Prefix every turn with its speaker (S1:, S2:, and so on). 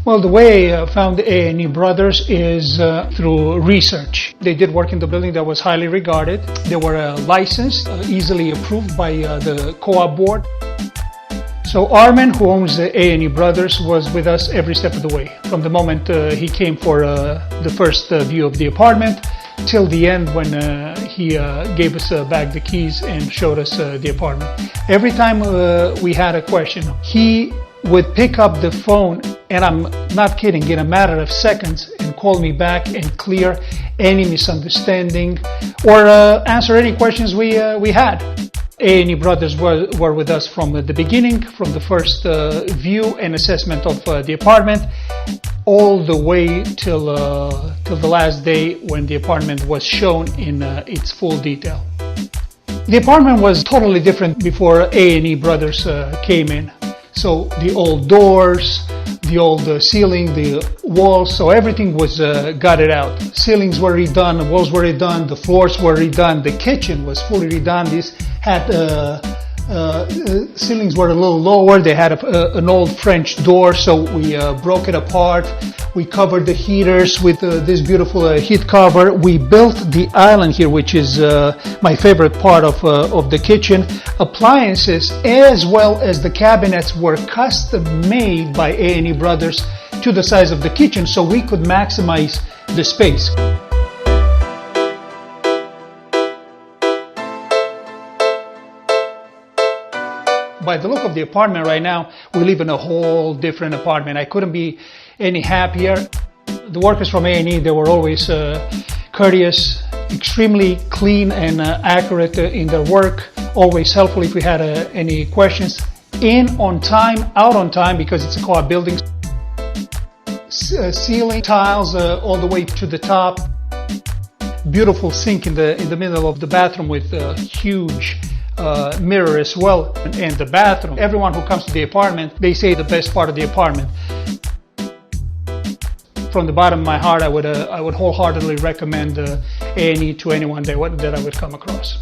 S1: Well, the way I found A&E Brothers is through research. They did work in the building that was highly regarded. They were licensed, easily approved by the co-op board. So Armin, who owns the A&E Brothers, was with us every step of the way. From the moment he came for the first view of the apartment till the end when he gave us back the keys and showed us the apartment. Every time we had a question, he would pick up the phone, and I'm not kidding, in a matter of seconds, and call me back and clear any misunderstanding or answer any questions we had. A&E Brothers were with us from the beginning, from the first view and assessment of the apartment, all the way till the last day when the apartment was shown in its full detail. The apartment was totally different before A&E Brothers came in. So the old doors, the old ceiling, the walls, so everything was gutted out. Ceilings were redone, the walls were redone, the floors were redone, the kitchen was fully redone. This had ceilings were a little lower. They had an old French door, so we broke it apart. We covered the heaters with this beautiful heat cover. We built the island here, which is my favorite part of the kitchen. Appliances as well as the cabinets were custom made by A&E Brothers to the size of the kitchen, so we could maximize the space. By the look of the apartment right now, we live in a whole different apartment. I couldn't be any happier. The workers from A&E, they were always courteous, extremely clean and accurate in their work, always helpful if we had any questions. In on time, out on time, because it's a co-op building. Ceiling tiles all the way to the top. Beautiful sink in the middle of the bathroom with a huge mirror as well, and the bathroom. Everyone who comes to the apartment, they say the best part of the apartment. From the bottom of my heart, I would wholeheartedly recommend A&E to anyone that I would come across.